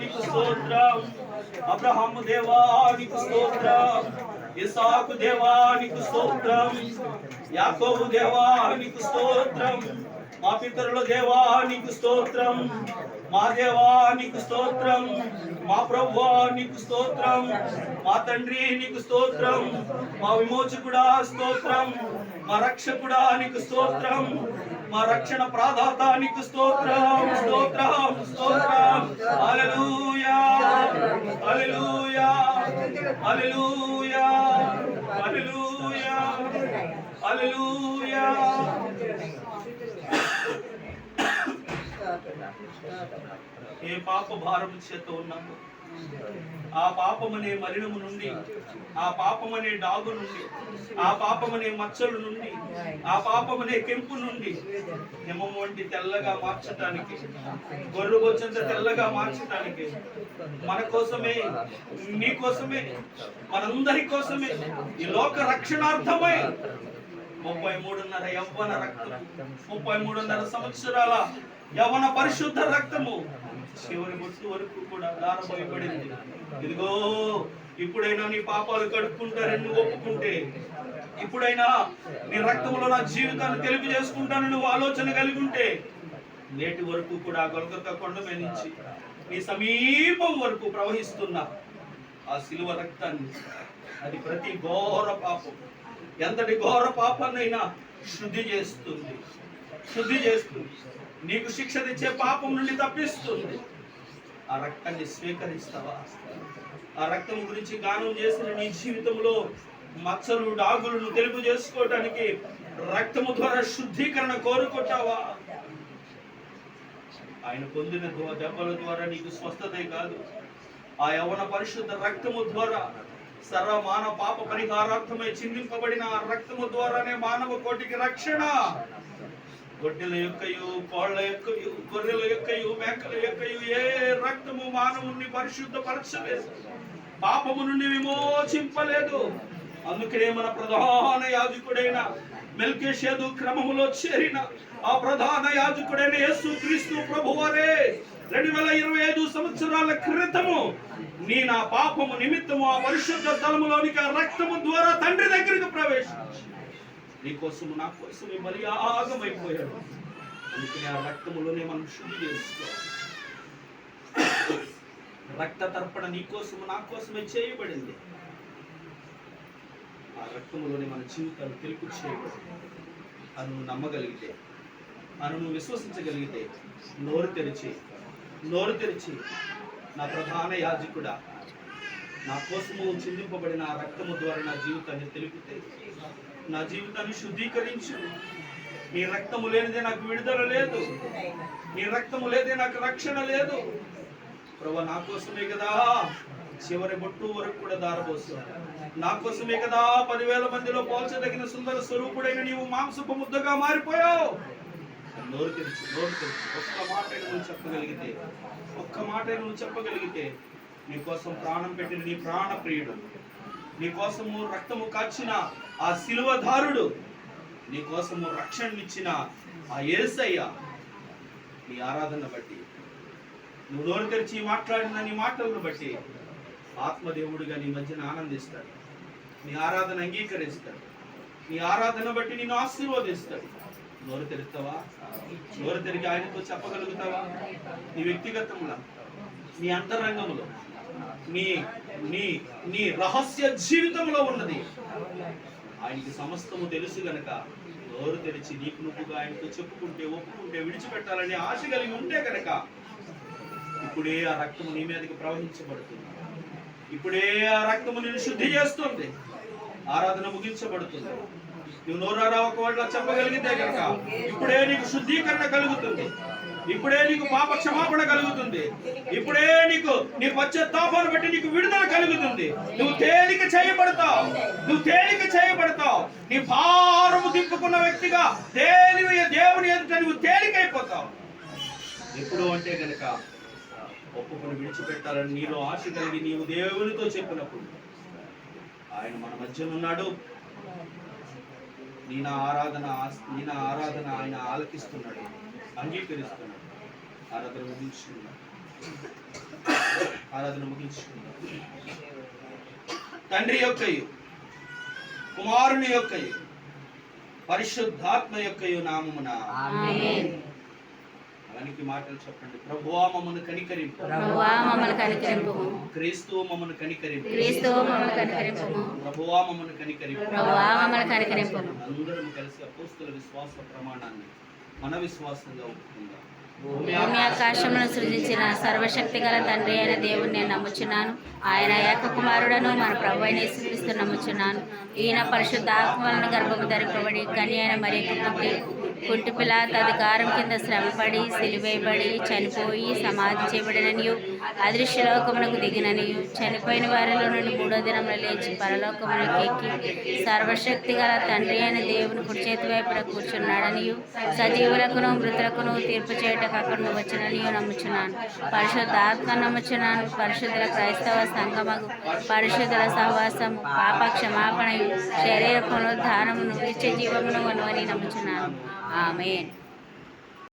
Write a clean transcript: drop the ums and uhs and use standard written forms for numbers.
నీకు స్తోత్రం. అబ్రహాము దేవా నీకు స్తోత్రం. ఇస్సాకు దేవా నీకు స్తోత్రం. యాకోబు దేవా నీకు స్తోత్రం. మా పితరుల దేవా నీకు స్తోత్రం. మా దేవా నీకు స్తోత్రం. మా ప్రభువా నీకు స్తోత్రం. మా తండ్రి నీకు స్తోత్రం. మా విమోచకుడా స్తోత్రం. మా రక్షకుడా నీకు స్తోత్రం. మా రక్షణ ప్రాదాత నీకు స్తోత్రం. స్తోత్రం స్తోత్రం. హల్లెలూయా హల్లెలూయా హల్లెలూయా హల్లెలూయా హల్లెలూయా. ఏ పాప భారము చేత ఉన్నాము, ఆ పాపమనే మలినము నుండి, ఆ పాపమనే డాగు నుండి, ఆ పాపమనే మచ్చలు నుండి, ఆ పాపమనే కెంపు నుండి హిమం వంటి తెల్లగా మార్చటానికి, గొర్రెబొచ్చంత తెల్లగా మార్చటానికి మన కోసమే, నీ కోసమే, మనందరి కోసమే, ఈ లోక రక్షణార్థమై 33.5 యవ్వన రక్తము, 33.5 సంవత్సరాల యవన పరిశుద్ధ రక్తము చివరి బొట్టు వరకు కూడా దారపోయబడింది. ఇదిగో ఇప్పుడైనా నీ పాపాలు కడుక్కుంటారని నువ్వు ఒప్పుకుంటే, ఇప్పుడైనా నీ రక్తంలో నా జీవితాన్ని తెలుపు చేసుకుంటానని నువ్వు ఆలోచన కలిగి ఉంటే, నేటి వరకు కూడా గొల్గొతా కొండ మీద నుంచి నీ సమీపం వరకు ప్రవహిస్తున్న ఆ శిలువ రక్తాన్ని, అది ప్రతి ఘోర పాపం, ఎంతటి ఘోర పాపాన్నైనా శుద్ధి చేస్తుంది, శుద్ధి చేస్తుంది. నీకు శిక్ష తెచ్చే పాపం నుండి తప్పిస్తుంది. ఆ రక్తాన్ని స్వీకరిస్తావా? ఆ రక్తం గురించి గానం చేసిన నీ జీవితంలో మచ్చలు డాగులను తెలుపు చేసుకోవటానికి రక్తము ద్వారా శుద్ధీకరణ కోరుకుంటావా? ఆయన పొందిన దెబ్బల ద్వారా నీకు స్వస్థతే కాదు, ఆ యవన పరిశుద్ధ రక్తము ద్వారా సర్వ మానవ పాప పరిహారార్థమై చిందింపబడిన ఆ రక్తము ద్వారానే మానవ కోటికి రక్షణ. గొడ్డెల యొక్కయు, కోళ్ల యొక్కయు, గొర్రెల యొక్కయు, మేకల యొక్కయు ఏ రక్తము మానవుని పరిశుద్ధపరచలేదు, పాపము నుండి విమోచింపలేదు. అందుకనే మన ప్రధాన యాజకుడైన మెల్కీషేదు క్రమములో చేరిన ఆ ప్రధాన యాజకుడైన యేసుక్రీస్తు ప్రభువారే 2025 సంవత్సరాల క్రితము నా పాపము నిమిత్తము ఆ పరిశుద్ధ స్థలములోనికి ఆ రక్తము ద్వారా తండ్రి దగ్గరికి ప్రవేశించి నీ కోసము నా కోసమే బలియాగమైపోయాడు. అందుకని ఆ రక్తములోనే మనం శుద్ధి చేసుకోవాలి. రక్త తర్పణ నీ కోసము నా కోసమే చేయబడింది. ఆ రక్తములోనే మన జీవితాలు తెలుపు చేయబడింది. అది నువ్వు నమ్మగలిగితే, అది నువ్వు విశ్వసించగలిగితే నోరు తెరిచి నా ప్రధాన యాజకుడా, నా కోసము చిందింపబడిన ఆ రక్తము ద్వారా నా జీవితాన్ని తెలిపితే, నా జీవితాన్ని శుద్ధీకరించు. నీ రక్తము లేనిదే నాకు విడుదల లేదు, నీ రక్తము లేదే నాకు రక్షణ లేదు. ప్రభువా, నా కోసమే కదా చివరి బొట్టు వరకు కూడా దారబోసావు. నా కోసమే కదా 10,000 మందిలో పోల్చదగిన సుందర స్వరూపుడైన నీవు మాంసపు ముద్దగా మారిపోయావు. నోరు తెరిచి ఒక్క మాట నువ్వు చెప్పగలిగితే నీ కోసం ప్రాణం పెట్టిన నీ ప్రాణ ప్రియుడు, నీ కోసము రక్తము కాచిన ఆ శిలువధారుడు, నీ కోసము రక్షణనిచ్చిన ఆ యేసయ్య, నీ ఆరాధన బట్టి, నువ్వు నోరు తెరిచి మాట్లాడిన నీ మాటలను బట్టి ఆత్మదేవుడిగా నీ మధ్యన ఆనందిస్తాడు. నీ ఆరాధన అంగీకరిస్తాడు. నీ ఆరాధన బట్టి నిన్ను ఆశీర్వదిస్తాడు. నోరు తెరుస్తావా? నోరు తెరిగి ఆయనతో చెప్పగలుగుతావా? నీ వ్యక్తిగతంలో, నీ అంతరంగంలో, నీ నీ నీ రహస్య జీవితంలో ఉన్నది ఆయనకి సమస్తము తెలుసు గనక నోరు తెరిచి నీకు నువ్వుగా ఆయనతో చెప్పుకుంటే, ఒప్పుకుంటే, విడిచిపెట్టాలని ఆశ కలిగి ఉంటే గనక ఇప్పుడే ఆ రక్తము నీ మీదకి ప్రవహించబడుతుంది. ఇప్పుడే ఆ రక్తము నిన్ను శుద్ధి చేస్తుంది. ఆరాధన ముగించబడుతుంది. నువ్వు నోరారా ఒకవేళ చెప్పగలిగితే కనుక ఇప్పుడే నీకు శుద్ధీకరణ కలుగుతుంది. ఇప్పుడే నీకు పాప క్షమాపణ కలుగుతుంది. ఇప్పుడే నీకు నీ పశ్చాత్తాపాన్ని బట్టి నీకు విడుదల కలుగుతుంది. నువ్వు తేలిక చేయబడతావు. నీ భారము దింపుకున్న వ్యక్తిగా దేవుని ఎదుట నువ్వు తేలికైపోతావు. ఎప్పుడు అంటే గనక ఒప్పుకొని విడిచిపెట్టాలని నీలో ఆశ కలిగి నీవు దేవునితో చెప్పినప్పుడు ఆయన మన మధ్యలో ఉన్నాడు. నీ నా ఆరాధన ఆయన ఆలకిస్తున్నాడు, అంగీకరిస్తున్నాడు. ఆరాధన ముగించుకున్నాడు. ఆరాధన ముగించుకుందాం. తండ్రి యొక్కయు కుమారుని యొక్కయు పరిశుద్ధాత్మ యొక్కయు నామమున ఆమేన్. అలానికి మాటలు చెప్పండి. ప్రభువా మమ్మల్ని కనికరింపు, ప్రభువా మమ్మల్ని కనికరింపుము. క్రీస్తు మమ్మల్ని కనికరింపు, క్రీస్తు మమ్మల్ని కనికరింపుము. ప్రభువా మమ్మల్ని కనికరింపు. ప్రభువా మమ్మల్ని కనికరింపుము. అందరం కలిసి అపోస్తల విశ్వాస ప్రమాణాన్ని మన విశ్వాసంగా ఒప్పుకుందాం. భూమి ఆకాశములను సృజించిన సర్వశక్తి గల తండ్రి అయిన దేవుని నేను నమ్ముచున్నాను. ఆయన ఏక కుమారుడను మన ప్రభు అయిన యేసుక్రీస్తు నమ్ముచున్నాను. ఈయన పరిశుద్ధాత్మ వలన గర్భము ధరింపబడి కన్య అయిన మరియకు పుట్టి కుంటి పిలాతు అధికారం కింద శ్రమపడి సిలువేయబడి చనిపోయి సమాధి చేయబడిననియు అదృశ్యలోకమునకు దిగిననియు చనిపోయిన వారిలో నుండి 3వ దినమున లేచి పరలోకమునకు ఎక్కి సర్వశక్తి గల తండ్రి అయిన దేవుని కుడి చేతి వైపున కూర్చున్నాడనియు సజీవులకును మృతులకును తీర్పు చేయటకు అక్కడను వచ్చిననియు నమ్ముచున్నాను. పరిశుద్ధాత్మ నమ్ముచున్నాను. పరిశుద్ధుల క్రైస్తవ సంఘమగు పరిశుద్ధుల సహవాసము పాప క్షమాపణయు శరీర పునరుద్ధానమును నిత్య జీవమును అని నమ్ముచున్నాను. ఆమేన్.